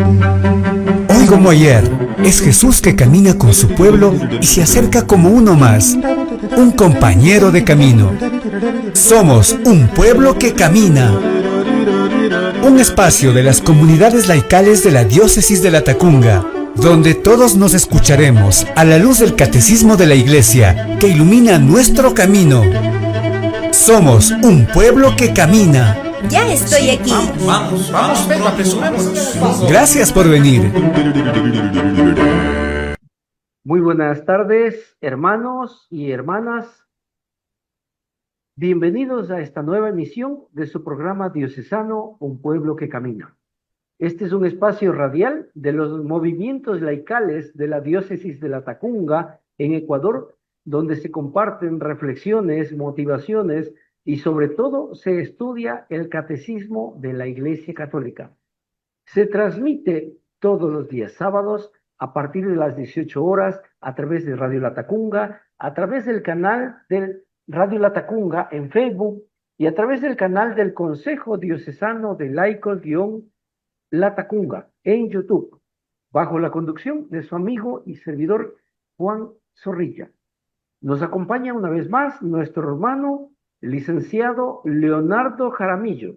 Hoy como ayer, es Jesús que camina con su pueblo y se acerca como uno más, un compañero de camino. Somos un pueblo que camina. Un espacio de las comunidades laicales de la diócesis de Latacunga, donde todos nos escucharemos a la luz del catecismo de la Iglesia que ilumina nuestro camino. Somos un pueblo que camina. Ya estoy aquí. Vamos, Pedro, apresurémonos. Gracias por venir. Muy buenas tardes, hermanos y hermanas. Bienvenidos a esta nueva emisión de su programa diocesano Un Pueblo que Camina. Este es un espacio radial de los movimientos laicales de la diócesis de Latacunga en Ecuador, donde se comparten reflexiones, motivaciones y sobre todo se estudia el catecismo de la Iglesia Católica. Se transmite todos los días sábados a partir de las 18 horas a través de Radio Latacunga, a través del canal del Radio Latacunga en Facebook y a través del canal del Consejo Diocesano de Laicos-Latacunga en YouTube, bajo la conducción de su amigo y servidor Juan Zorrilla. Nos acompaña una vez más nuestro hermano, el licenciado Leonardo Jaramillo.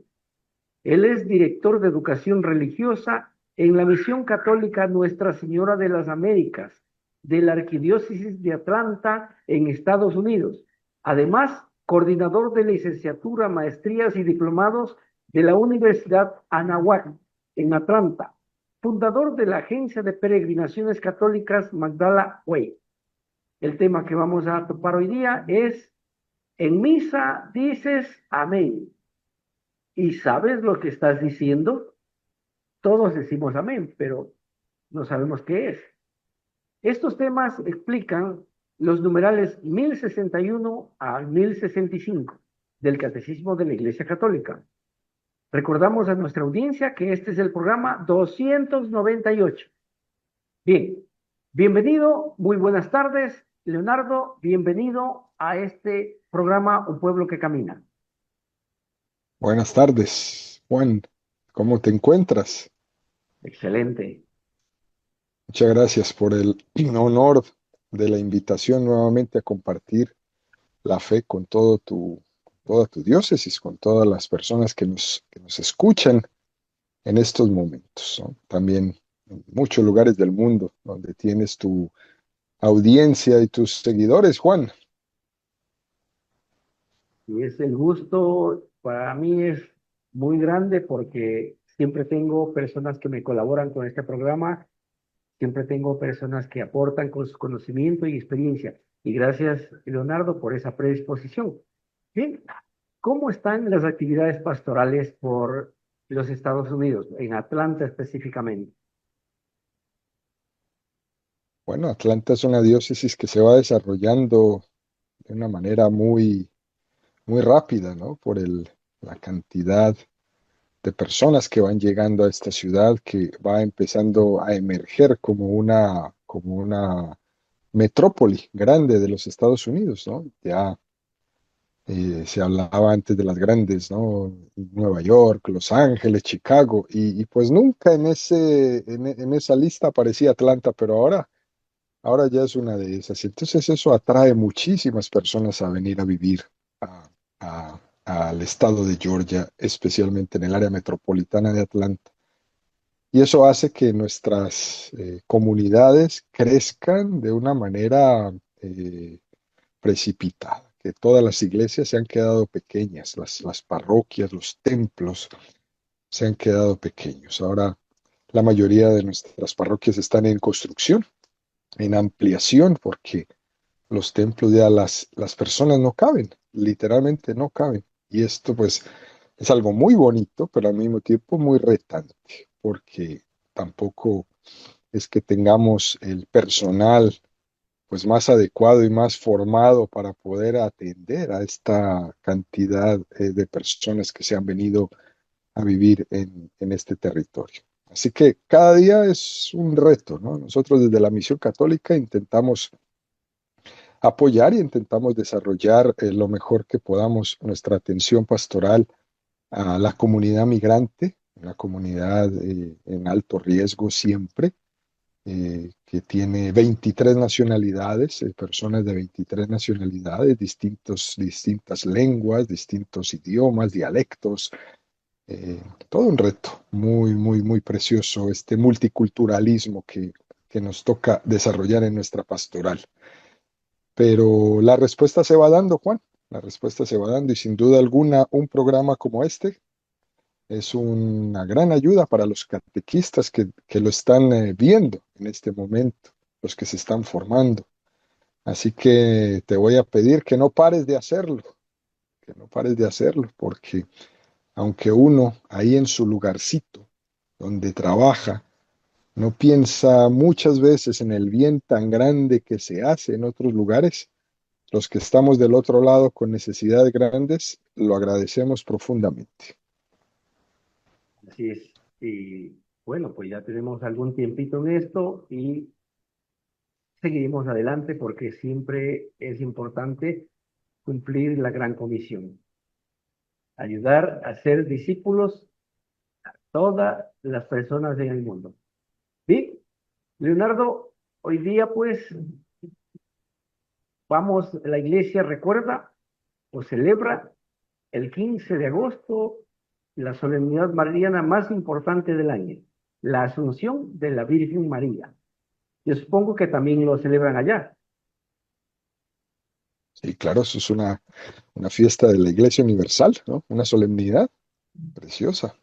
Él es director de educación religiosa en la Misión Católica Nuestra Señora de las Américas, de la Arquidiócesis de Atlanta, en Estados Unidos. Además, coordinador de licenciatura, maestrías y diplomados de la Universidad Anáhuac, en Atlanta. Fundador de la Agencia de Peregrinaciones Católicas Magdala Way. El tema que vamos a topar hoy día es: en misa dices amén. ¿Y sabes lo que estás diciendo? Todos decimos amén, pero no sabemos qué es. Estos temas explican los numerales 1061 a 1065 del Catecismo de la Iglesia Católica. Recordamos a nuestra audiencia que este es el programa 298. Bien, bienvenido, muy buenas tardes, Leonardo, bienvenido a este programa Un Pueblo que Camina. Buenas tardes, Juan. ¿Cómo te encuentras? Excelente. Muchas gracias por el honor de la invitación nuevamente a compartir la fe con toda tu diócesis, con todas las personas que nos escuchan en estos momentos, ¿no? También en muchos lugares del mundo donde tienes tu audiencia y tus seguidores, Juan. Y es el gusto, para mí es muy grande porque siempre tengo personas que me colaboran con este programa, siempre tengo personas que aportan con su conocimiento y experiencia. Y gracias, Leonardo, por esa predisposición. Bien, ¿cómo están las actividades pastorales por los Estados Unidos, en Atlanta específicamente? Bueno, Atlanta es una diócesis que se va desarrollando de una manera muy rápida, ¿no? La cantidad de personas que van llegando a esta ciudad, que va empezando a emerger como una metrópoli grande de los Estados Unidos, ¿no? Ya se hablaba antes de las grandes, ¿no? Nueva York, Los Ángeles, Chicago, y pues nunca en esa lista aparecía Atlanta, pero ahora ya es una de esas. Entonces eso atrae muchísimas personas a venir a vivir a- al estado de Georgia, especialmente en el área metropolitana de Atlanta. Y eso hace que nuestras comunidades crezcan de una manera precipitada, que todas las iglesias se han quedado pequeñas, las parroquias, los templos se han quedado pequeños. Ahora la mayoría de nuestras parroquias están en construcción, en ampliación, porque los templos ya las personas no caben, literalmente no caben. Y esto pues es algo muy bonito, pero al mismo tiempo muy retante, porque tampoco es que tengamos el personal pues más adecuado y más formado para poder atender a esta cantidad de personas que se han venido a vivir en este territorio. Así que cada día es un reto, ¿no? Nosotros desde la Misión Católica intentamos apoyar y intentamos desarrollar lo mejor que podamos nuestra atención pastoral a la comunidad migrante una comunidad en alto riesgo siempre, que tiene 23 nacionalidades, personas de 23 nacionalidades, distintas lenguas, distintos idiomas, dialectos, todo un reto muy, muy, muy precioso, este multiculturalismo que nos toca desarrollar en nuestra pastoral. Pero la respuesta se va dando, Juan, la respuesta se va dando y sin duda alguna un programa como este es una gran ayuda para los catequistas que lo están viendo en este momento, los que se están formando. Así que te voy a pedir que no pares de hacerlo, que no pares de hacerlo, porque aunque uno ahí en su lugarcito, donde trabaja, no piensa muchas veces en el bien tan grande que se hace en otros lugares, los que estamos del otro lado con necesidades grandes, lo agradecemos profundamente. Así es. Y bueno, pues ya tenemos algún tiempito en esto y seguiremos adelante porque siempre es importante cumplir la gran comisión, ayudar a ser discípulos todas las personas en el mundo. Bien, Leonardo, hoy día pues vamos, la iglesia recuerda o celebra el 15 de agosto la solemnidad mariana más importante del año, la Asunción de la Virgen María. Yo supongo que también lo celebran allá. Sí, claro, eso es una fiesta de la Iglesia Universal, ¿no? Una solemnidad preciosa.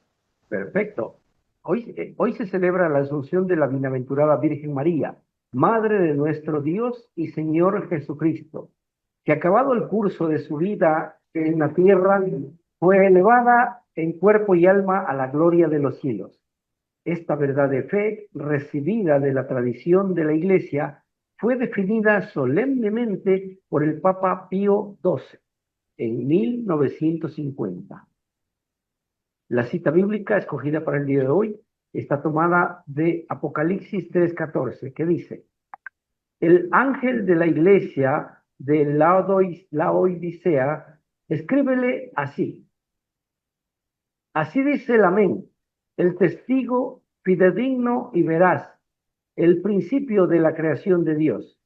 Perfecto. Hoy se celebra la Asunción de la Bienaventurada Virgen María, Madre de nuestro Dios y Señor Jesucristo, que acabado el curso de su vida en la tierra, fue elevada en cuerpo y alma a la gloria de los cielos. Esta verdad de fe, recibida de la tradición de la Iglesia, fue definida solemnemente por el Papa Pío XII en 1950. La cita bíblica escogida para el día de hoy está tomada de Apocalipsis 3:14, que dice: el ángel de la iglesia de Laodicea, escríbele así. Así dice el amén, el testigo fidedigno y veraz, el principio de la creación de Dios.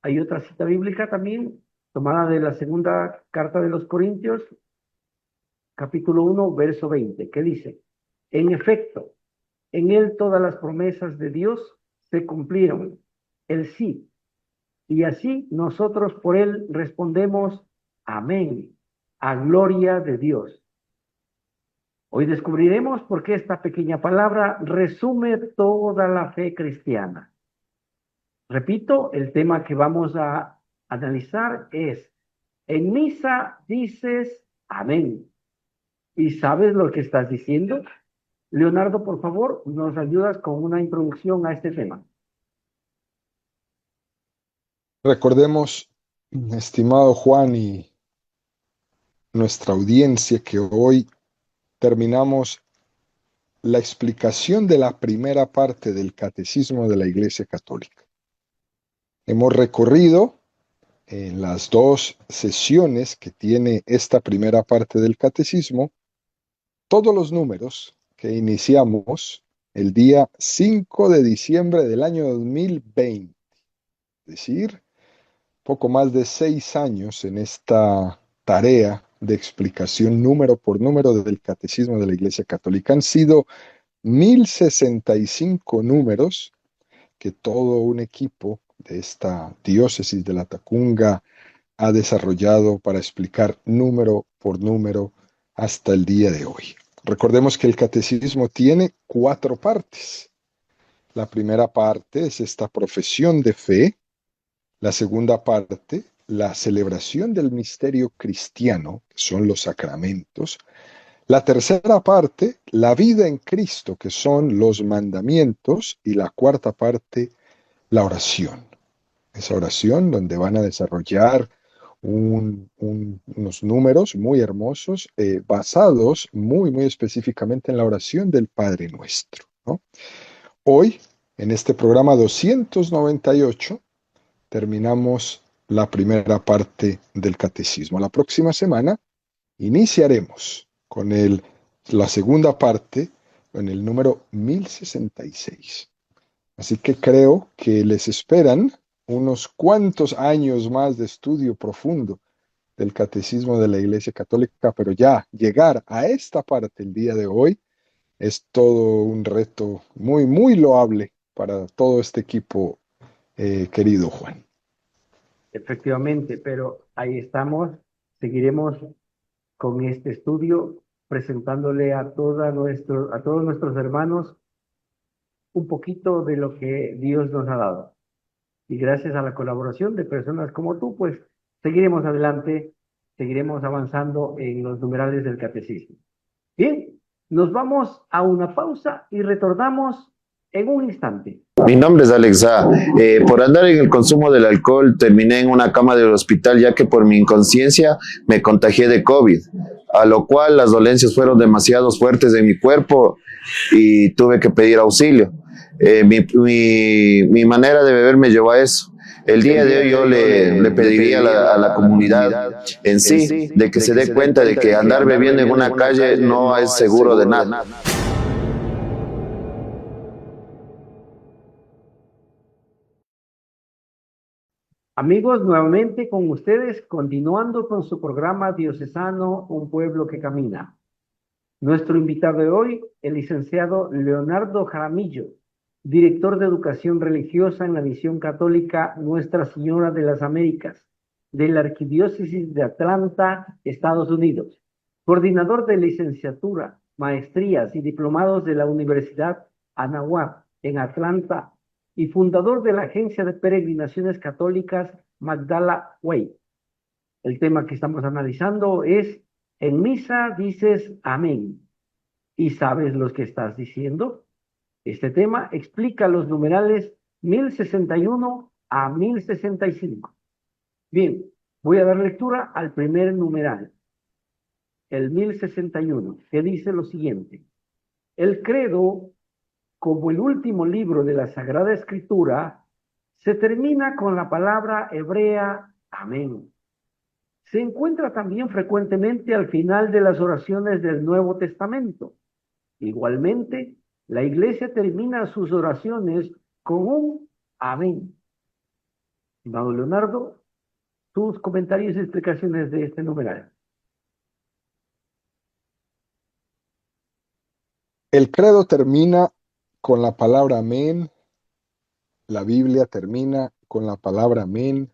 Hay otra cita bíblica también, tomada de la segunda carta de los Corintios, capítulo 1, verso 20, que dice: en efecto, en él todas las promesas de Dios se cumplieron, el sí, y así nosotros por él respondemos amén, a gloria de Dios. Hoy descubriremos por qué esta pequeña palabra resume toda la fe cristiana. Repito, el tema que vamos a analizar es: en misa dices amén. ¿Y sabes lo que estás diciendo? Leonardo, por favor, nos ayudas con una introducción a este tema. Recordemos, estimado Juan y nuestra audiencia, que hoy terminamos la explicación de la primera parte del Catecismo de la Iglesia Católica. Hemos recorrido en las dos sesiones que tiene esta primera parte del Catecismo todos los números que iniciamos el día 5 de diciembre del año 2020, es decir, poco más de 6 años en esta tarea de explicación número por número del Catecismo de la Iglesia Católica. Han sido 1065 números que todo un equipo de esta diócesis de la Tacunga ha desarrollado para explicar número por número hasta el día de hoy. Recordemos que el catecismo tiene 4 partes. La primera parte es esta profesión de fe. La segunda parte, la celebración del misterio cristiano, que son los sacramentos. La tercera parte, la vida en Cristo, que son los mandamientos. Y la cuarta parte, la oración. Esa oración donde van a desarrollar unos números muy hermosos, basados muy, muy específicamente en la oración del Padre Nuestro, ¿no? Hoy, en este programa 298, terminamos la primera parte del catecismo. La próxima semana iniciaremos con el la segunda parte en el número 1066. Así que creo que les esperan unos cuantos años más de estudio profundo del Catecismo de la Iglesia Católica, pero ya llegar a esta parte el día de hoy es todo un reto muy, muy loable para todo este equipo, querido Juan. Efectivamente, pero ahí estamos, seguiremos con este estudio presentándole a a todos nuestros hermanos un poquito de lo que Dios nos ha dado. Y gracias a la colaboración de personas como tú, pues seguiremos adelante, seguiremos avanzando en los numerales del catecismo. Bien, nos vamos a una pausa y retornamos en un instante. Mi nombre es Alexa. Por andar en el consumo del alcohol terminé en una cama del hospital ya que por mi inconsciencia me contagié de COVID, a lo cual las dolencias fueron demasiado fuertes en mi cuerpo y tuve que pedir auxilio. Mi manera de beber me llevó a eso. El día de hoy yo le pediría a la comunidad en sí de que se dé cuenta de que andar bebiendo en una calle no es seguro de nada. Amigos, nuevamente con ustedes, continuando con su programa diocesano Un Pueblo que Camina. Nuestro invitado de hoy, el licenciado Leonardo Jaramillo, director de Educación Religiosa en la Misión Católica Nuestra Señora de las Américas, de la Arquidiócesis de Atlanta, Estados Unidos, coordinador de licenciatura, maestrías y diplomados de la Universidad Anáhuac en Atlanta, y fundador de la Agencia de Peregrinaciones Católicas Magdala Way. El tema que estamos analizando es: en misa dices amén. ¿Y sabes lo que estás diciendo? Este tema explica los numerales 1061 a 1065. Bien, voy a dar lectura al primer numeral, el 1061, que dice lo siguiente: el credo, como el último libro de la Sagrada Escritura, se termina con la palabra hebrea amén. Se encuentra también frecuentemente al final de las oraciones del Nuevo Testamento. Igualmente, la Iglesia termina sus oraciones con un amén. Don Leonardo, tus comentarios y explicaciones de este numeral. El credo termina con la palabra amén, la Biblia termina con la palabra amén,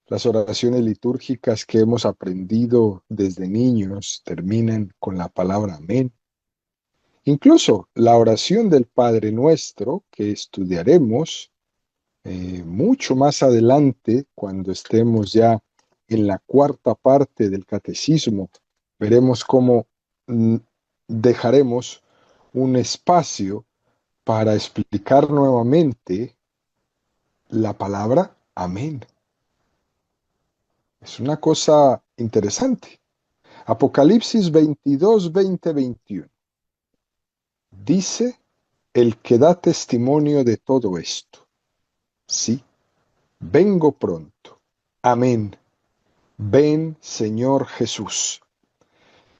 las oraciones litúrgicas que hemos aprendido desde niños terminan con la palabra amén. Incluso la oración del Padre Nuestro, que estudiaremos mucho más adelante, cuando estemos ya en la cuarta parte del catecismo, veremos cómo dejaremos un espacio para explicar nuevamente la palabra amén. Es una cosa interesante. Apocalipsis 22, 20, 21. Dice el que da testimonio de todo esto: sí, vengo pronto. Amén. Ven, Señor Jesús.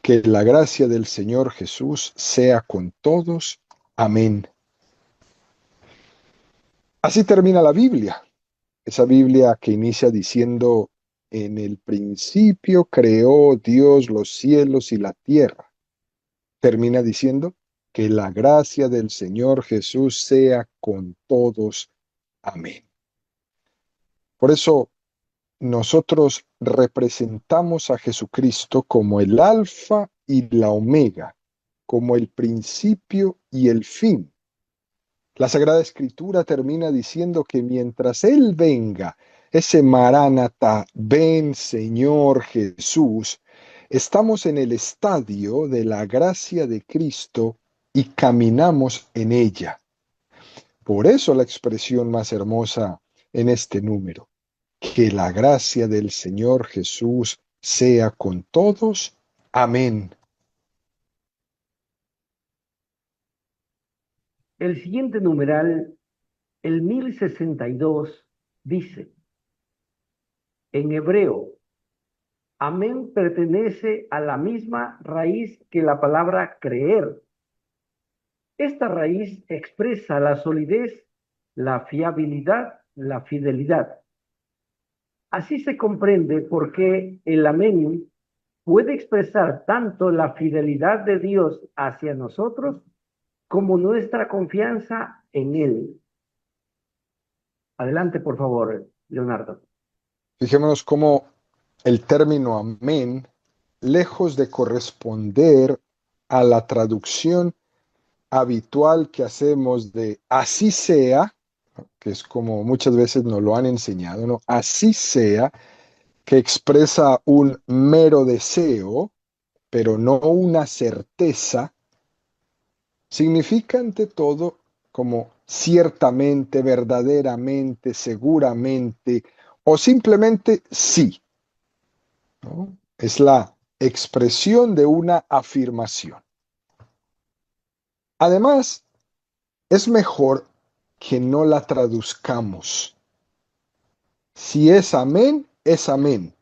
Que la gracia del Señor Jesús sea con todos. Amén. Así termina la Biblia. Esa Biblia que inicia diciendo: en el principio creó Dios los cielos y la tierra. Termina diciendo: que la gracia del Señor Jesús sea con todos. Amén. Por eso nosotros representamos a Jesucristo como el alfa y la omega, como el principio y el fin. La Sagrada Escritura termina diciendo que mientras Él venga, ese Maránata, ven Señor Jesús, estamos en el estadio de la gracia de Cristo y caminamos en ella. Por eso la expresión más hermosa en este número: que la gracia del Señor Jesús sea con todos. Amén. El siguiente numeral, el 1062, dice, en hebreo: Amén pertenece a la misma raíz que la palabra creer. Esta raíz expresa la solidez, la fiabilidad, la fidelidad. Así se comprende por qué el amén puede expresar tanto la fidelidad de Dios hacia nosotros como nuestra confianza en Él. Adelante, por favor, Leonardo. Fijémonos cómo el término amén, lejos de corresponder a la traducción habitual que hacemos de así sea, que es como muchas veces nos lo han enseñado, ¿no? Así sea, que expresa un mero deseo, pero no una certeza, significa ante todo como ciertamente, verdaderamente, seguramente, o simplemente sí, ¿no? Es la expresión de una afirmación. Además, es mejor que no la traduzcamos. Si es amén, es amén.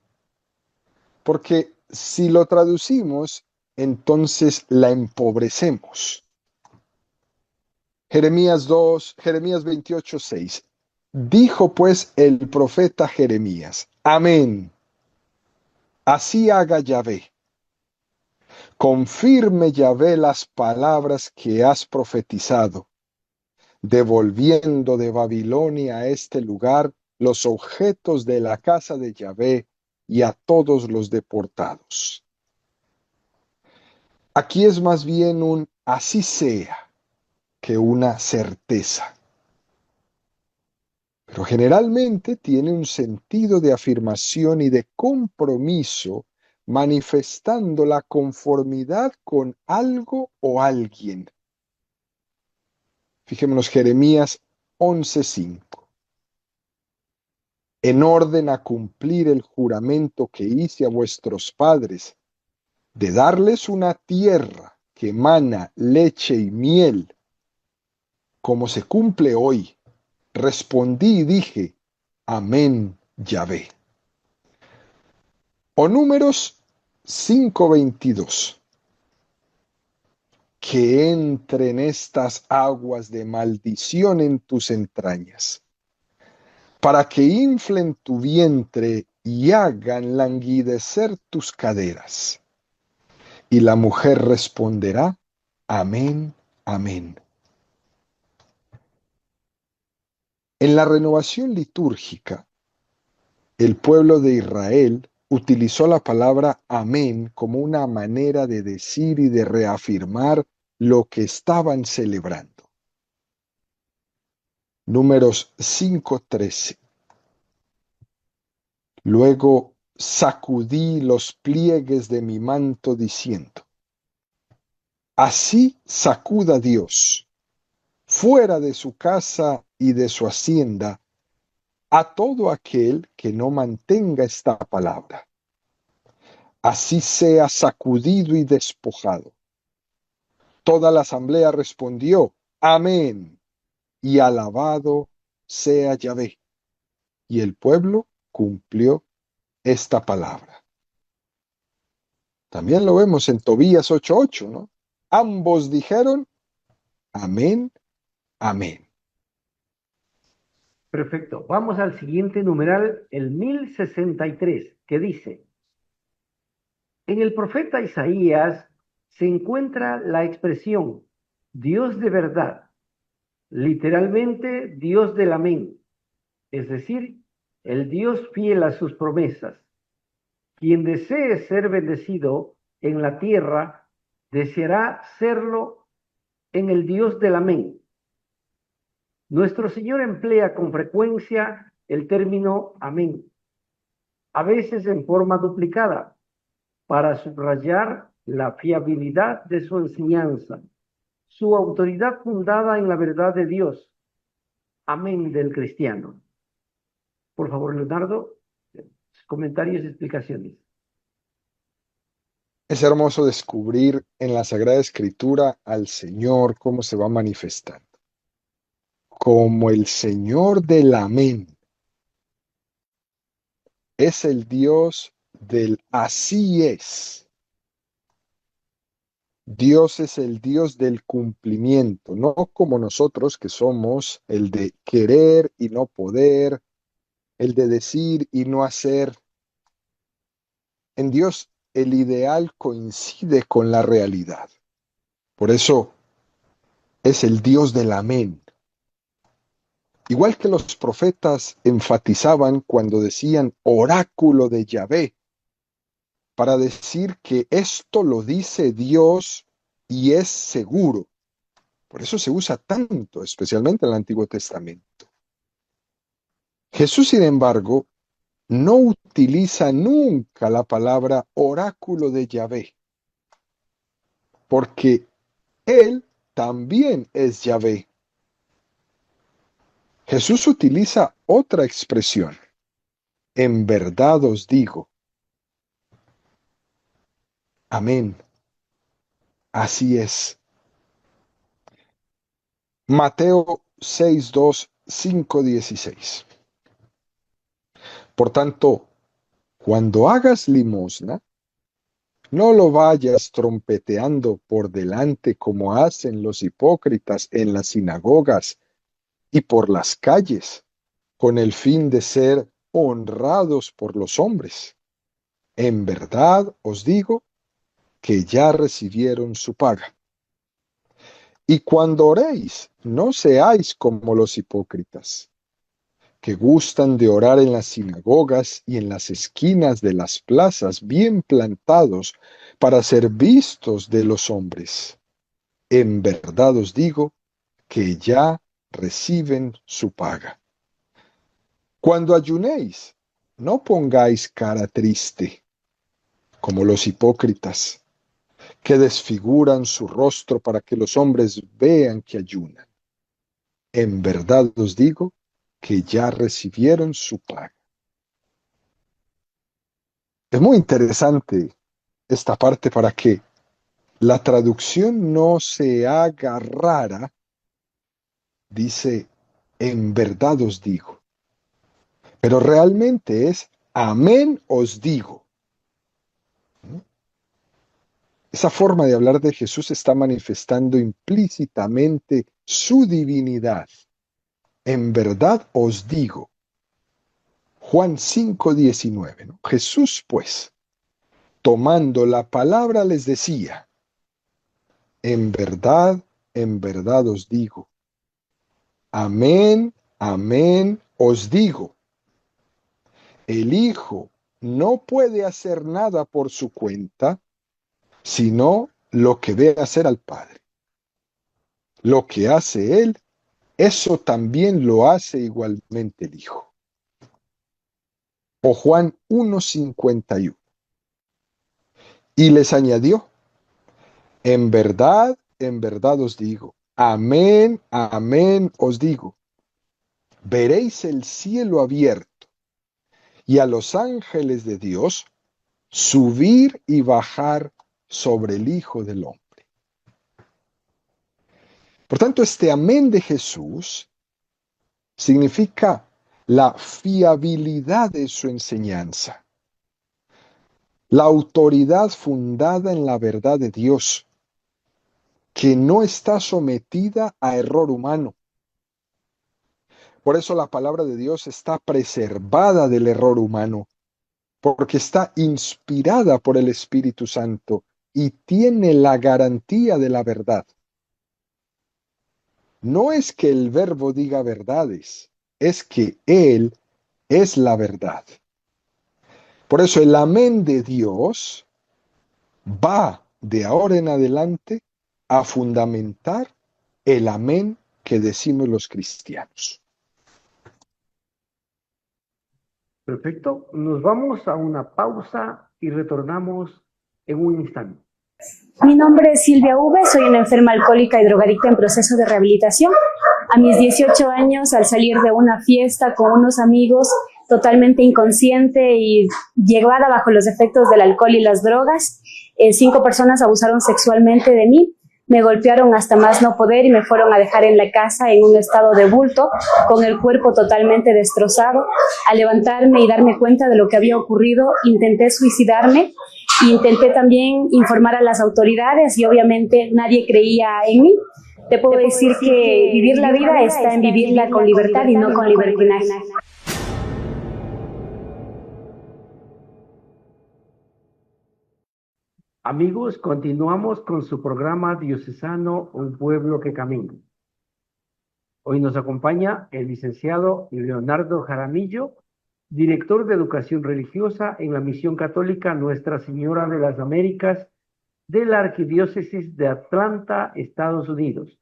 Porque si lo traducimos, entonces la empobrecemos. Jeremías 28:6. Dijo pues el profeta Jeremías, amén. Así haga Yahvé. Confirme Yahvé las palabras que has profetizado, devolviendo de Babilonia a este lugar los objetos de la casa de Yahvé y a todos los deportados. Aquí es más bien un así sea que una certeza. Pero generalmente tiene un sentido de afirmación y de compromiso, manifestando la conformidad con algo o alguien. Fijémonos Jeremías 11:5. En orden a cumplir el juramento que hice a vuestros padres, de darles una tierra que emana leche y miel, como se cumple hoy, respondí y dije, amén, Yahvé. O Números 5:22. Que entren estas aguas de maldición en tus entrañas, para que inflen tu vientre y hagan languidecer tus caderas. Y la mujer responderá, amén, amén. En la renovación litúrgica, el pueblo de Israel utilizó la palabra amén como una manera de decir y de reafirmar lo que estaban celebrando. Números 5:13. Luego sacudí los pliegues de mi manto diciendo, así sacuda Dios, fuera de su casa y de su hacienda, a todo aquel que no mantenga esta palabra. Así sea sacudido y despojado. Toda la asamblea respondió, amén, y alabado sea Yahvé. Y el pueblo cumplió esta palabra. También lo vemos en Tobías 8:8, ¿no? Ambos dijeron, amén, amén. Perfecto. Vamos al siguiente numeral, el 1063, que dice, en el profeta Isaías se encuentra la expresión Dios de verdad, literalmente Dios del amén, es decir, el Dios fiel a sus promesas. Quien desee ser bendecido en la tierra, deseará serlo en el Dios del amén. Nuestro Señor emplea con frecuencia el término amén, a veces en forma duplicada, para subrayar la fiabilidad de su enseñanza, su autoridad fundada en la verdad de Dios. Amén del cristiano. Por favor, Leonardo, comentarios y explicaciones. Es hermoso descubrir en la Sagrada Escritura al Señor cómo se va manifestando. Como el Señor del amén. Es el Dios del así es. Dios es el Dios del cumplimiento, no como nosotros que somos el de querer y no poder, el de decir y no hacer. En Dios el ideal coincide con la realidad. Por eso es el Dios del amén. Igual que los profetas enfatizaban cuando decían oráculo de Yahvé, para decir que esto lo dice Dios y es seguro. Por eso se usa tanto, especialmente en el Antiguo Testamento. Jesús, sin embargo, no utiliza nunca la palabra oráculo de Yahvé, porque Él también es Yahvé. Jesús utiliza otra expresión. En verdad os digo. Amén. Así es. Mateo 6:2, 5:16. Por tanto, cuando hagas limosna, no lo vayas trompeteando por delante como hacen los hipócritas en las sinagogas y por las calles, con el fin de ser honrados por los hombres. En verdad os digo que ya recibieron su paga. Y cuando oréis, no seáis como los hipócritas, que gustan de orar en las sinagogas y en las esquinas de las plazas bien plantados para ser vistos de los hombres. En verdad os digo que ya reciben su paga. Cuando ayunéis, no pongáis cara triste, como los hipócritas, que desfiguran su rostro para que los hombres vean que ayunan. En verdad os digo que ya recibieron su paga. Es muy interesante esta parte para que la traducción no se haga rara. Dice, en verdad os digo. Pero realmente es, amén os digo. Esa forma de hablar de Jesús está manifestando implícitamente su divinidad. En verdad os digo. Juan 5:19, ¿no? Jesús, pues, tomando la palabra, les decía, en verdad os digo. Amén, amén os digo. El Hijo no puede hacer nada por su cuenta, sino lo que ve hacer al Padre. Lo que hace Él, eso también lo hace igualmente el Hijo. O Juan 1:51. Y les añadió, en verdad os digo, amén, amén os digo, veréis el cielo abierto y a los ángeles de Dios subir y bajar sobre el Hijo del Hombre. Por tanto, este amén de Jesús significa la fiabilidad de su enseñanza, la autoridad fundada en la verdad de Dios, que no está sometida a error humano. Por eso la palabra de Dios está preservada del error humano, porque está inspirada por el Espíritu Santo y tiene la garantía de la verdad. No es que el Verbo diga verdades, es que Él es la verdad. Por eso el amén de Dios va de ahora en adelante a fundamentar el amén que decimos los cristianos. Perfecto. Nos vamos a una pausa y retornamos en un instante. Mi nombre es Silvia V, soy una enferma alcohólica y drogadicta en proceso de rehabilitación. A mis 18 años, al salir de una fiesta con unos amigos, totalmente inconsciente y llevada bajo los efectos del alcohol y las drogas, 5 personas abusaron sexualmente de mí. Me golpearon hasta más no poder y me fueron a dejar en la casa en un estado de bulto, con el cuerpo totalmente destrozado. Al levantarme y darme cuenta de lo que había ocurrido, intenté suicidarme. Intenté también informar a las autoridades y obviamente nadie creía en mí. Te puedo decir que vivir la vida está en vivirla con libertad y no con libertinaje. Amigos, continuamos con su programa diocesano Un Pueblo que Camina. Hoy nos acompaña el licenciado Leonardo Jaramillo, director de Educación Religiosa en la Misión Católica Nuestra Señora de las Américas de la Arquidiócesis de Atlanta, Estados Unidos.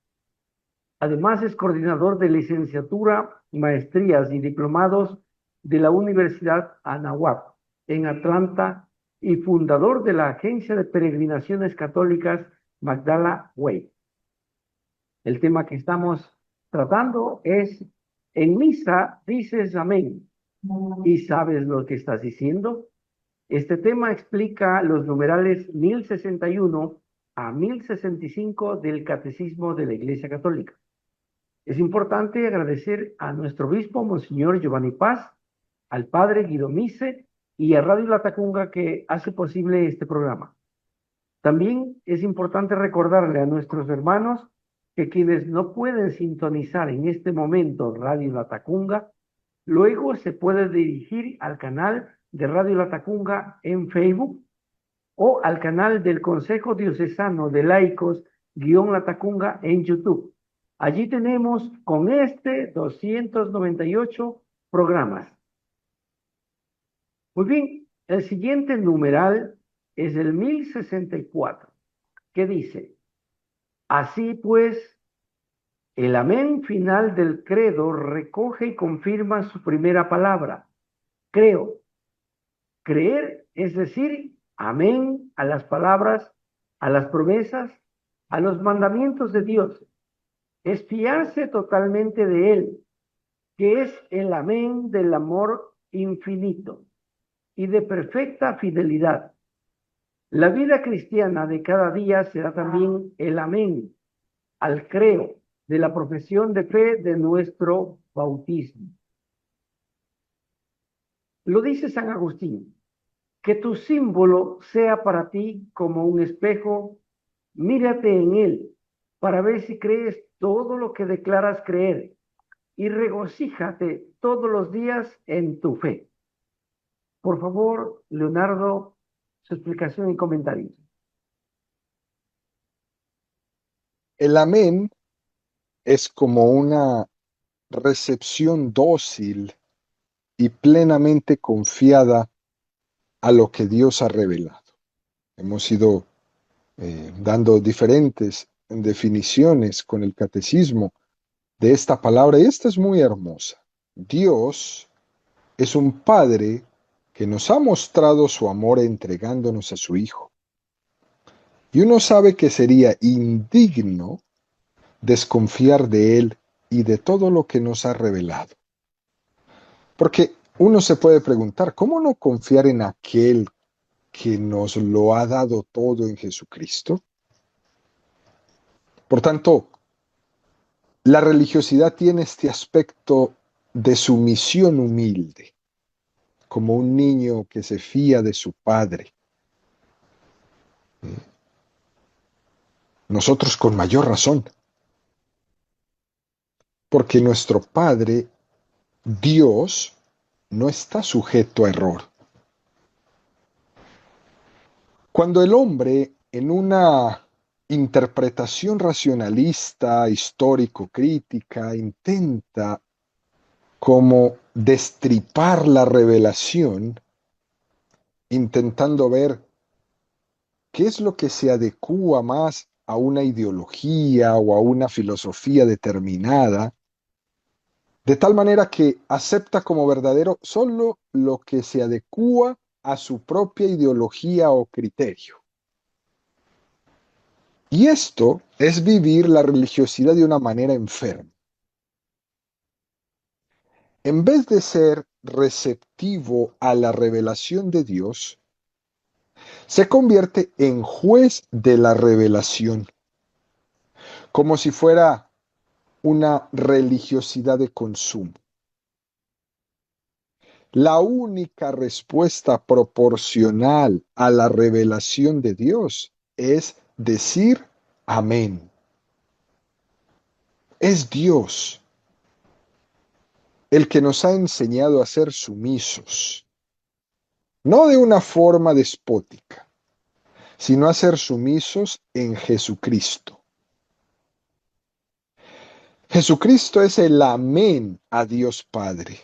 Además, es coordinador de licenciatura, maestrías y diplomados de la Universidad Anáhuac en Atlanta y fundador de la Agencia de Peregrinaciones Católicas Magdala Way. El tema que estamos tratando es: en misa dices amén y sabes lo que estás diciendo. Este tema explica los numerales 1061 a 1065 del Catecismo de la Iglesia Católica. Es importante agradecer a nuestro obispo, Monseñor Giovanni Paz, al padre Guido Mise y a Radio Latacunga, que hace posible este programa. También es importante recordarle a nuestros hermanos que quienes no pueden sintonizar en este momento Radio Latacunga, luego se puede dirigir al canal de Radio Latacunga en Facebook o al canal del Consejo Diocesano de Laicos _Latacunga en YouTube. Allí tenemos con 298 programas. Muy bien, el siguiente numeral es el 1064, que dice: así pues, el amén final del credo recoge y confirma su primera palabra, creo. Creer es decir amén a las palabras, a las promesas, a los mandamientos de Dios. Es fiarse totalmente de Él, que es el amén del amor infinito y de perfecta fidelidad. La vida cristiana de cada día será también el amén al creo de la profesión de fe de nuestro bautismo. Lo dice San Agustín: que tu símbolo sea para ti como un espejo, mírate en él para ver si crees todo lo que declaras creer y regocíjate todos los días en tu fe. Por favor, Leonardo, su explicación y comentarios. El amén es como una recepción dócil y plenamente confiada a lo que Dios ha revelado. Hemos ido dando diferentes definiciones con el catecismo de esta palabra, y esta es muy hermosa. Dios es un Padre que nos ha mostrado su amor entregándonos a su Hijo. Y uno sabe que sería indigno desconfiar de Él y de todo lo que nos ha revelado. Porque uno se puede preguntar, ¿cómo no confiar en aquel que nos lo ha dado todo en Jesucristo? Por tanto, la religiosidad tiene este aspecto de sumisión humilde, como un niño que se fía de su padre. Nosotros con mayor razón, porque nuestro Padre, Dios, no está sujeto a error. Cuando el hombre, en una interpretación racionalista, histórico-crítica, intenta como destripar la revelación, intentando ver qué es lo que se adecúa más a una ideología o a una filosofía determinada, de tal manera que acepta como verdadero solo lo que se adecúa a su propia ideología o criterio. Y esto es vivir la religiosidad de una manera enferma. En vez de ser receptivo a la revelación de Dios, se convierte en juez de la revelación como si fuera una religiosidad de consumo. La única respuesta proporcional a la revelación de Dios es decir amén. Es Dios el que nos ha enseñado a ser sumisos, no de una forma despótica, sino a ser sumisos en Jesucristo. Jesucristo es el amén a Dios Padre.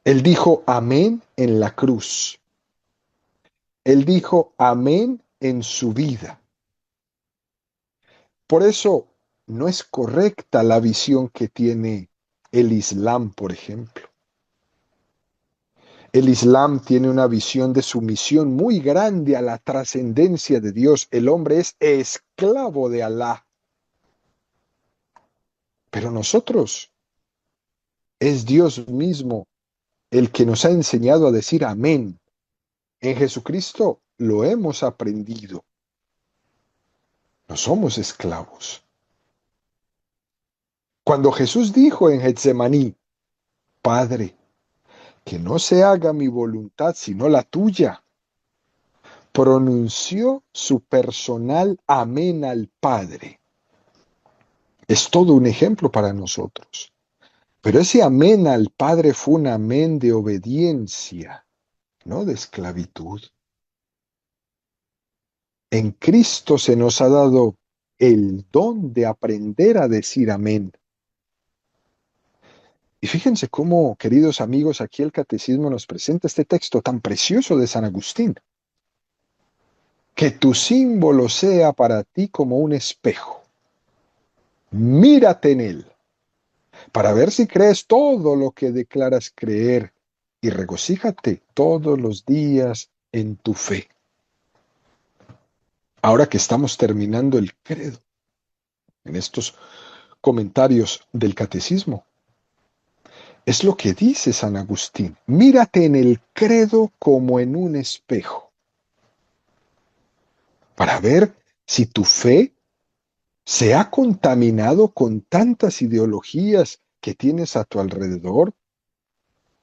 Él dijo amén en la cruz. Él dijo amén en su vida. Por eso no es correcta la visión que tiene el Islam, por ejemplo. El Islam tiene una visión de sumisión muy grande a la trascendencia de Dios. El hombre es esclavo de Alá. Pero nosotros, es Dios mismo el que nos ha enseñado a decir amén. En Jesucristo lo hemos aprendido. No somos esclavos. Cuando Jesús dijo en Getsemaní, Padre, que no se haga mi voluntad sino la tuya, pronunció su personal amén al Padre. Es todo un ejemplo para nosotros. Pero ese amén al Padre fue un amén de obediencia, no de esclavitud. En Cristo se nos ha dado el don de aprender a decir amén. Y fíjense cómo, queridos amigos, aquí el Catecismo nos presenta este texto tan precioso de San Agustín. Que tu símbolo sea para ti como un espejo. Mírate en él, para ver si crees todo lo que declaras creer, y regocíjate todos los días en tu fe. Ahora que estamos terminando el credo, en estos comentarios del Catecismo, es lo que dice San Agustín. Mírate en el credo como en un espejo, para ver si tu fe se ha contaminado con tantas ideologías que tienes a tu alrededor,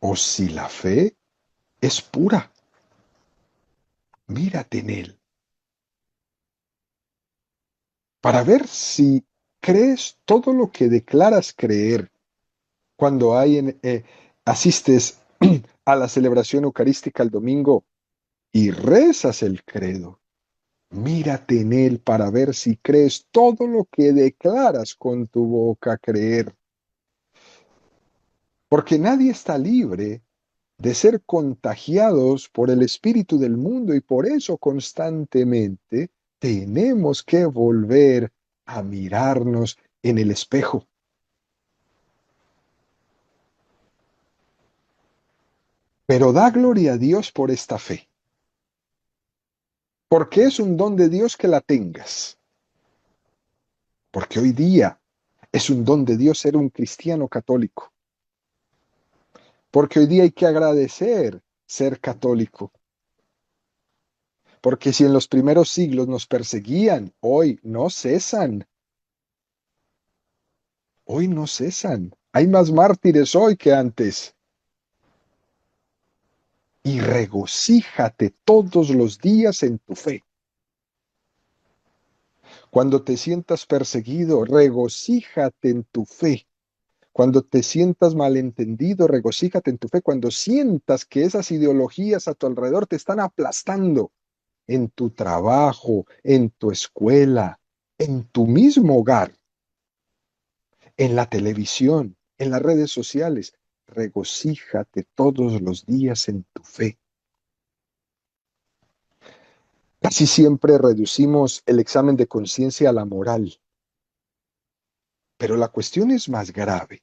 o si la fe es pura. Mírate en él, para ver si crees todo lo que declaras creer cuando asistes a la celebración eucarística el domingo y rezas el credo. Mírate en él para ver si crees todo lo que declaras con tu boca creer. Porque nadie está libre de ser contagiados por el espíritu del mundo y por eso constantemente tenemos que volver a mirarnos en el espejo. Pero da gloria a Dios por esta fe. Porque es un don de Dios que la tengas. Porque hoy día es un don de Dios ser un cristiano católico. Porque hoy día hay que agradecer ser católico. Porque si en los primeros siglos nos perseguían, hoy no cesan. Hoy no cesan. Hay más mártires hoy que antes. Y regocíjate todos los días en tu fe. Cuando te sientas perseguido, regocíjate en tu fe. Cuando te sientas malentendido, regocíjate en tu fe. Cuando sientas que esas ideologías a tu alrededor te están aplastando, en tu trabajo, en tu escuela, en tu mismo hogar, en la televisión, en las redes sociales, regocíjate todos los días en tu fe. Casi siempre reducimos el examen de conciencia a la moral, pero la cuestión es más grave.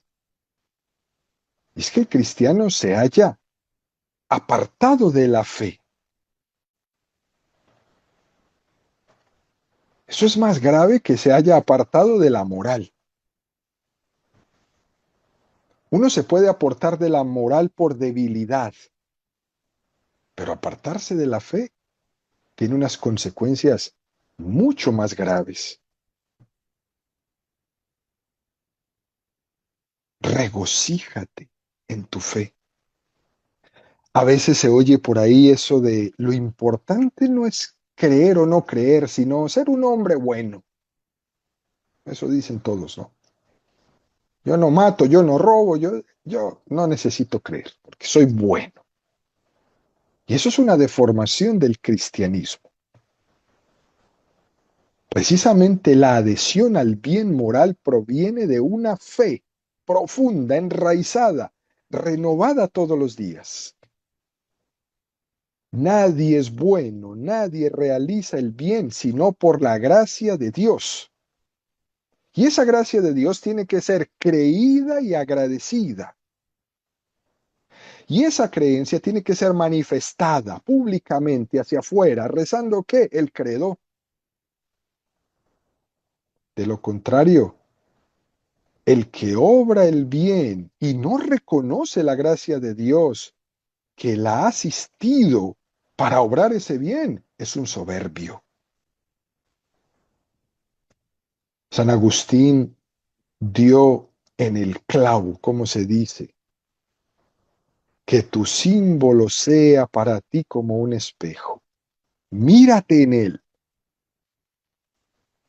Es que el cristiano se halla apartado de la fe. Eso es más grave que se haya apartado de la moral. Uno se puede apartar de la moral por debilidad, pero apartarse de la fe tiene unas consecuencias mucho más graves. regocíjate en tu fe. A veces se oye por ahí eso de lo importante no es creer o no creer, sino ser un hombre bueno. Eso dicen todos, ¿no? Yo no mato, yo no robo, yo no necesito creer, porque soy bueno. Y eso es una deformación del cristianismo. Precisamente la adhesión al bien moral proviene de una fe profunda, enraizada, renovada todos los días. Nadie es bueno, nadie realiza el bien sino por la gracia de Dios. Y esa gracia de Dios tiene que ser creída y agradecida. Y esa creencia tiene que ser manifestada públicamente hacia afuera, rezando ¿qué? El credo. De lo contrario, el que obra el bien y no reconoce la gracia de Dios que la ha asistido para obrar ese bien es un soberbio. San Agustín dio en el clavo, como se dice, que tu símbolo sea para ti como un espejo. Mírate en él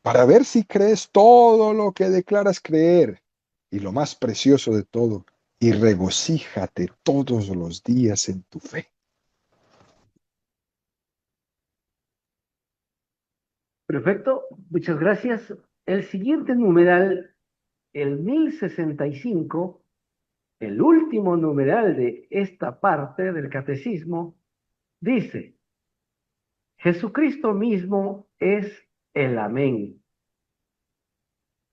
para ver si crees todo lo que declaras creer y lo más precioso de todo, y regocíjate todos los días en tu fe. Perfecto, muchas gracias. El siguiente numeral, el 1065, el último numeral de esta parte del catecismo, dice: Jesucristo mismo es el amén.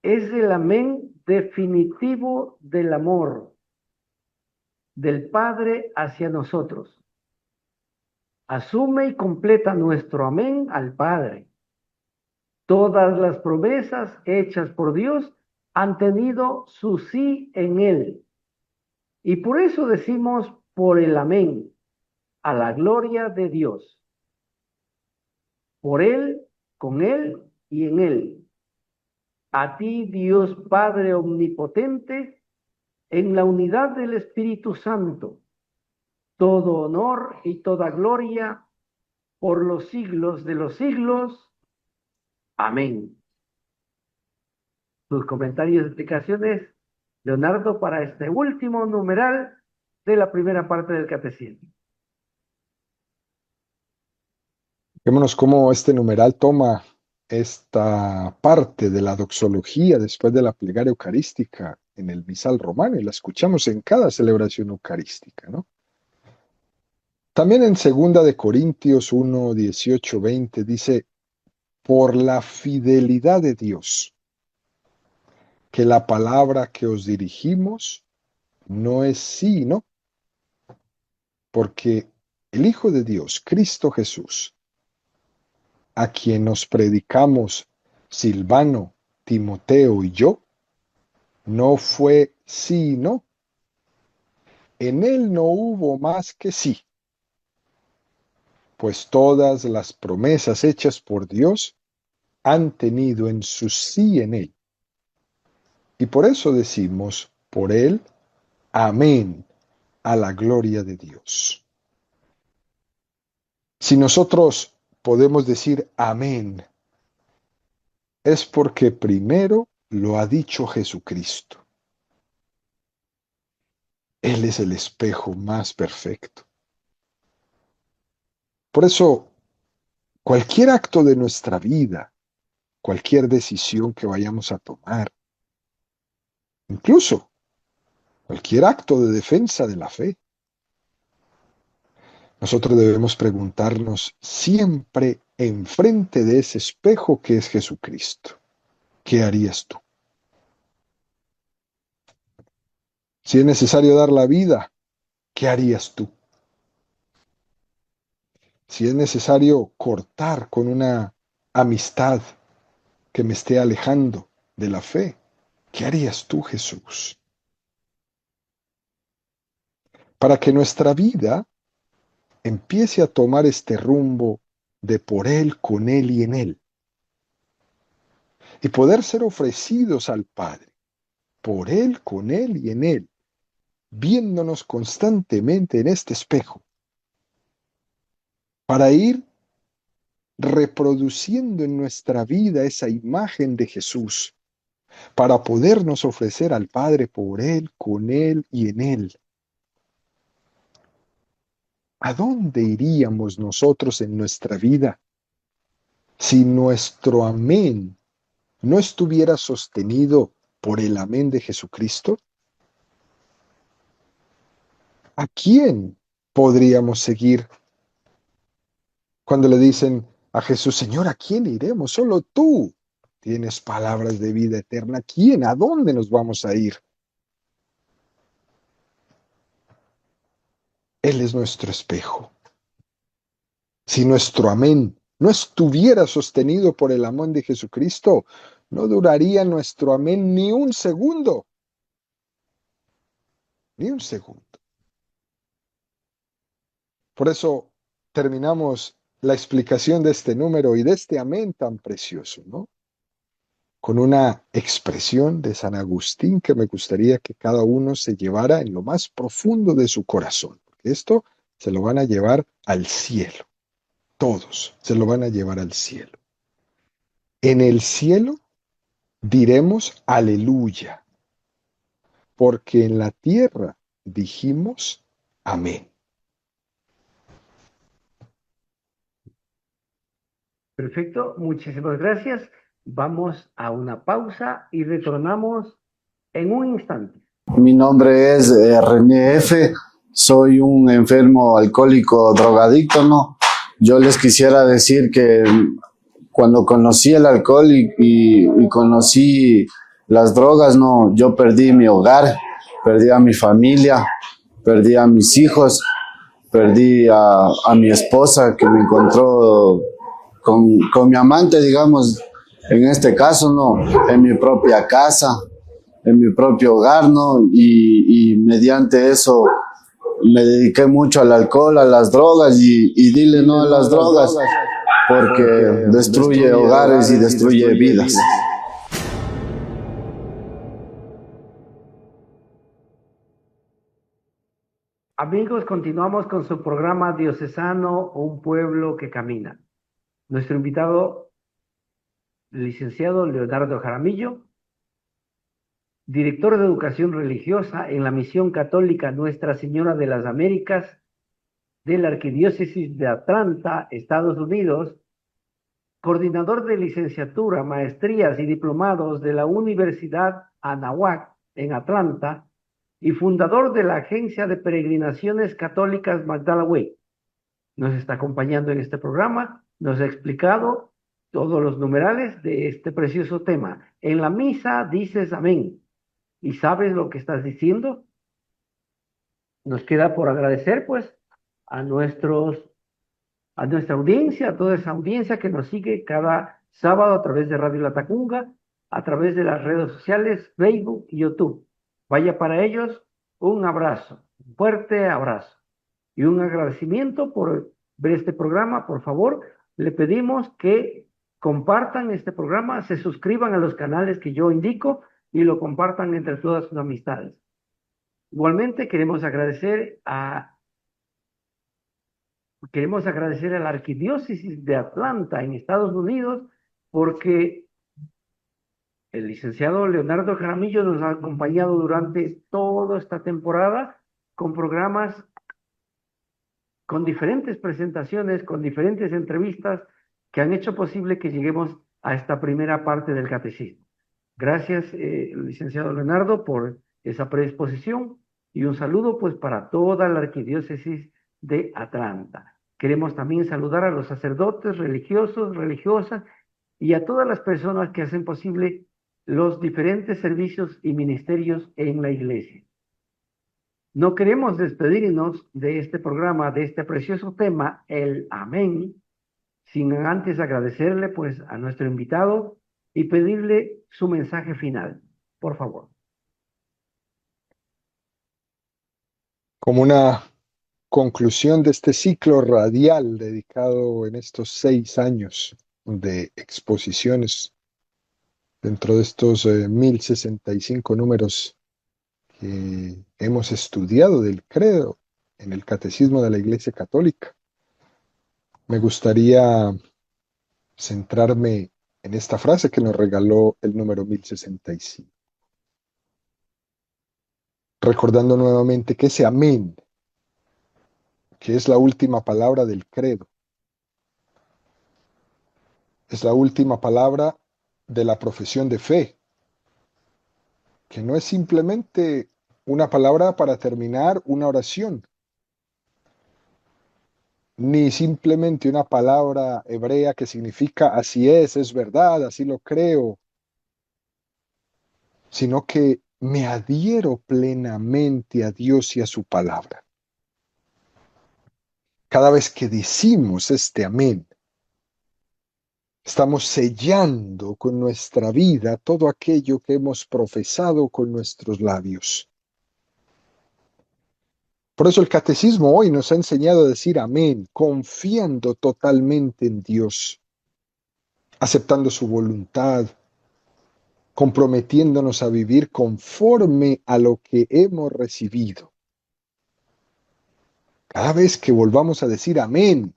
Es el amén definitivo del amor del Padre hacia nosotros. Asume y completa nuestro amén al Padre. Todas las promesas hechas por Dios han tenido su sí en Él. Y por eso decimos por el amén, a la gloria de Dios. Por Él, con Él y en Él. A ti, Dios Padre omnipotente, en la unidad del Espíritu Santo, todo honor y toda gloria por los siglos de los siglos. Amén. Sus comentarios y explicaciones, Leonardo, para este último numeral de la primera parte del catecismo. Fijémonos cómo este numeral toma esta parte de la doxología después de la plegaria eucarística en el misal romano y la escuchamos en cada celebración eucarística, ¿no? También en 2 de Corintios 1, 18, 20 dice, por la fidelidad de Dios, que la palabra que os dirigimos no es sí, ¿no? Porque el Hijo de Dios, Cristo Jesús, a quien nos predicamos Silvano, Timoteo y yo, no fue sí, no. En él no hubo más que sí, pues todas las promesas hechas por Dios han tenido en su sí en él. Y por eso decimos, por él, amén, a la gloria de Dios. Si nosotros podemos decir amén, es porque primero lo ha dicho Jesucristo. Él es el espejo más perfecto. Por eso, cualquier acto de nuestra vida, cualquier decisión que vayamos a tomar, incluso cualquier acto de defensa de la fe, nosotros debemos preguntarnos siempre enfrente de ese espejo que es Jesucristo, ¿qué harías tú? Si es necesario dar la vida, ¿qué harías tú? Si es necesario cortar con una amistad que me esté alejando de la fe, ¿qué harías tú, Jesús? Para que nuestra vida empiece a tomar este rumbo de por Él, con Él y en Él, y poder ser ofrecidos al Padre, por Él, con Él y en Él, viéndonos constantemente en este espejo, para ir reproduciendo en nuestra vida esa imagen de Jesús, para podernos ofrecer al Padre por Él, con Él y en Él. ¿A dónde iríamos nosotros en nuestra vida si nuestro amén no estuviera sostenido por el amén de Jesucristo? ¿A quién podríamos seguir cuando le dicen a Jesús, Señor, ¿a quién iremos? Solo tú tienes palabras de vida eterna. ¿A quién? ¿A dónde nos vamos a ir? Él es nuestro espejo. Si nuestro amén no estuviera sostenido por el amén de Jesucristo, no duraría nuestro amén ni un segundo. Ni un segundo. Por eso terminamos la explicación de este número y de este amén tan precioso, ¿no? Con una expresión de San Agustín que me gustaría que cada uno se llevara en lo más profundo de su corazón, porque esto se lo van a llevar al cielo. Todos se lo van a llevar al cielo. En el cielo diremos aleluya, porque en la tierra dijimos amén. Perfecto, muchísimas gracias. Vamos a una pausa y retornamos en un instante. Mi nombre es René F. Soy un enfermo alcohólico drogadicto, ¿no? Yo les quisiera decir que cuando conocí el alcohol y conocí las drogas, ¿no? Yo perdí mi hogar, perdí a mi familia, perdí a mis hijos, perdí a mi esposa que me encontró con mi amante, digamos, en este caso, ¿no? En mi propia casa, en mi propio hogar, ¿no? Y mediante eso me dediqué mucho al alcohol, a las drogas y dile no a las drogas porque destruye hogares y destruye vidas. Amigos, continuamos con su programa diocesano Un Pueblo que Camina. Nuestro invitado, el licenciado Leonardo Jaramillo, director de Educación Religiosa en la Misión Católica Nuestra Señora de las Américas de la Arquidiócesis de Atlanta, Estados Unidos, coordinador de licenciatura, maestrías y diplomados de la Universidad Anáhuac en Atlanta y fundador de la Agencia de Peregrinaciones Católicas Magdala Way. Nos está acompañando en este programa, nos ha explicado todos los numerales de este precioso tema. En la misa dices amén. ¿Y sabes lo que estás diciendo? Nos queda por agradecer, pues, a nuestra audiencia, a toda esa audiencia que nos sigue cada sábado a través de Radio La Tacunga, a través de las redes sociales, Facebook y YouTube. Vaya para ellos un abrazo, un fuerte abrazo y un agradecimiento por ver este programa. Por favor, le pedimos que compartan este programa, se suscriban a los canales que yo indico y lo compartan entre todas sus amistades. Igualmente queremos agradecer a la Arquidiócesis de Atlanta en Estados Unidos porque el licenciado Leonardo Jaramillo nos ha acompañado durante toda esta temporada con programas, con diferentes presentaciones, con diferentes entrevistas que han hecho posible que lleguemos a esta primera parte del catecismo. Gracias, licenciado Leonardo, por esa predisposición y un saludo pues para toda la Arquidiócesis de Atlanta. Queremos también saludar a los sacerdotes religiosos, religiosas y a todas las personas que hacen posible los diferentes servicios y ministerios en la iglesia. No queremos despedirnos de este programa, de este precioso tema, el amén, sin antes agradecerle pues a nuestro invitado y pedirle su mensaje final, por favor. Como una conclusión de este ciclo radial dedicado en estos 6 años de exposiciones dentro de estos 1065 números que hemos estudiado del credo en el Catecismo de la Iglesia Católica. Me gustaría centrarme en esta frase que nos regaló el número 1065, recordando nuevamente que ese amén, que es la última palabra del credo, es la última palabra de la profesión de fe, que no es simplemente una palabra para terminar una oración, ni simplemente una palabra hebrea que significa así es verdad, así lo creo, sino que me adhiero plenamente a Dios y a su palabra. Cada vez que decimos este amén, estamos sellando con nuestra vida todo aquello que hemos profesado con nuestros labios. Por eso el catecismo hoy nos ha enseñado a decir amén, confiando totalmente en Dios, aceptando su voluntad, comprometiéndonos a vivir conforme a lo que hemos recibido. Cada vez que volvamos a decir amén,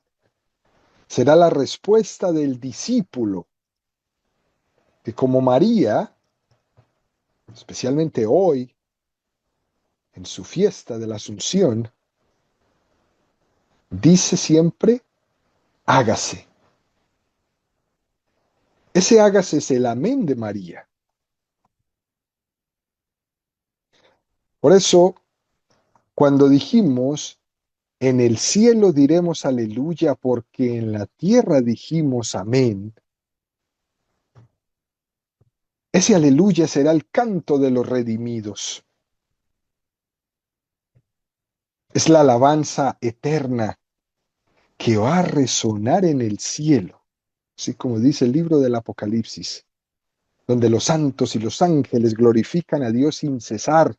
será la respuesta del discípulo, que como María, especialmente hoy, en su fiesta de la Asunción, dice siempre, hágase. Ese hágase es el amén de María. Por eso, cuando dijimos, en el cielo diremos aleluya porque en la tierra dijimos amén, ese aleluya será el canto de los redimidos. Es la alabanza eterna que va a resonar en el cielo, así como dice el libro del Apocalipsis, donde los santos y los ángeles glorifican a Dios sin cesar.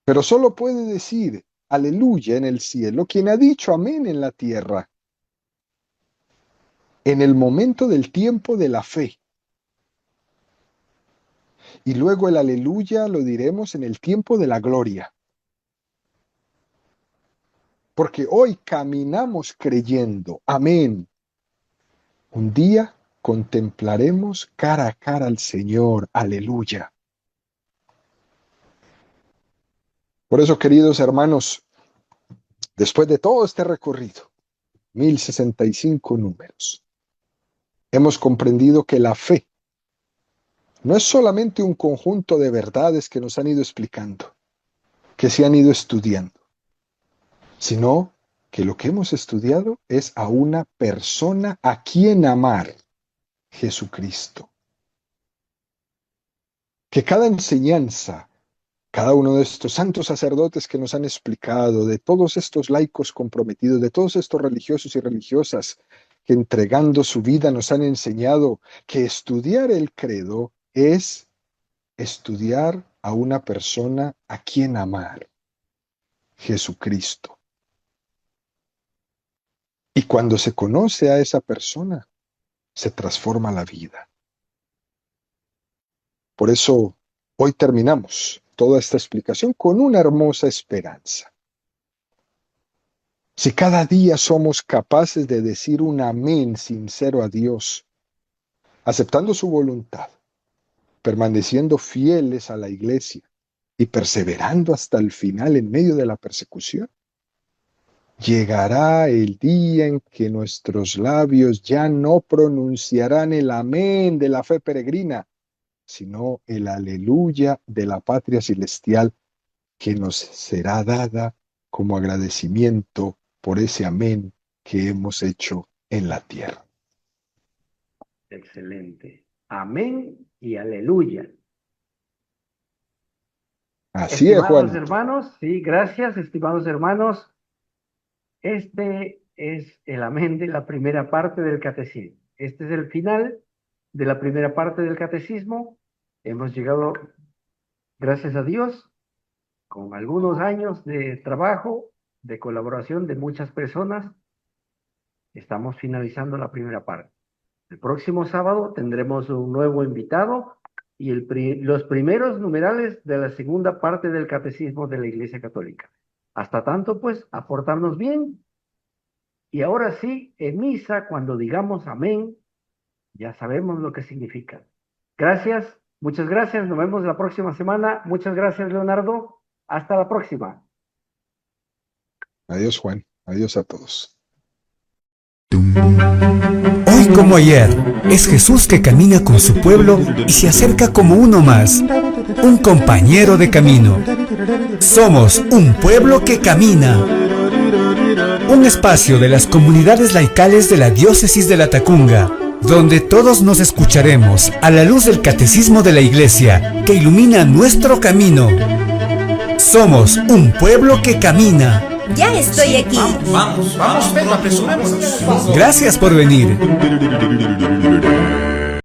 Pero solo puede decir aleluya en el cielo quien ha dicho amén en la tierra, en el momento del tiempo de la fe. Y luego el aleluya lo diremos en el tiempo de la gloria. Porque hoy caminamos creyendo, amén. Un día contemplaremos cara a cara al Señor, aleluya. Por eso, queridos hermanos, después de todo este recorrido, 1065 números, hemos comprendido que la fe no es solamente un conjunto de verdades que nos han ido explicando, que se han ido estudiando, sino que lo que hemos estudiado es a una persona a quien amar, Jesucristo. Que cada enseñanza, cada uno de estos santos sacerdotes que nos han explicado, de todos estos laicos comprometidos, de todos estos religiosos y religiosas que entregando su vida nos han enseñado que estudiar el credo es estudiar a una persona a quien amar, Jesucristo. Y cuando se conoce a esa persona, se transforma la vida. Por eso, hoy terminamos toda esta explicación con una hermosa esperanza. Si cada día somos capaces de decir un amén sincero a Dios, aceptando su voluntad, permaneciendo fieles a la iglesia y perseverando hasta el final en medio de la persecución, llegará el día en que nuestros labios ya no pronunciarán el amén de la fe peregrina, sino el aleluya de la patria celestial que nos será dada como agradecimiento por ese amén que hemos hecho en la tierra. Excelente. Amén y aleluya. Así es, Estimados Juanito. hermanos, sí, gracias, estimados hermanos. Este es el amén de la primera parte del catecismo. Este es el final de la primera parte del catecismo. Hemos llegado, gracias a Dios, con algunos años de trabajo, de colaboración de muchas personas. Estamos finalizando la primera parte. El próximo sábado tendremos un nuevo invitado y los primeros numerales de la segunda parte del Catecismo de la Iglesia Católica. Hasta tanto, pues, a portarnos bien. Y ahora sí, en misa, cuando digamos amén, ya sabemos lo que significa. Gracias, muchas gracias. Nos vemos la próxima semana. Muchas gracias, Leonardo. Hasta la próxima. Adiós, Juan. Adiós a todos. Hoy como ayer, es Jesús que camina con su pueblo y se acerca como uno más, un compañero de camino. Somos un pueblo que camina. Un espacio de las comunidades laicales de la diócesis de La Tacunga, donde todos nos escucharemos a la luz del catecismo de la Iglesia que ilumina nuestro camino. Somos un pueblo que camina. Ya estoy aquí. Vamos, Pedro, apresurémonos. Gracias por venir.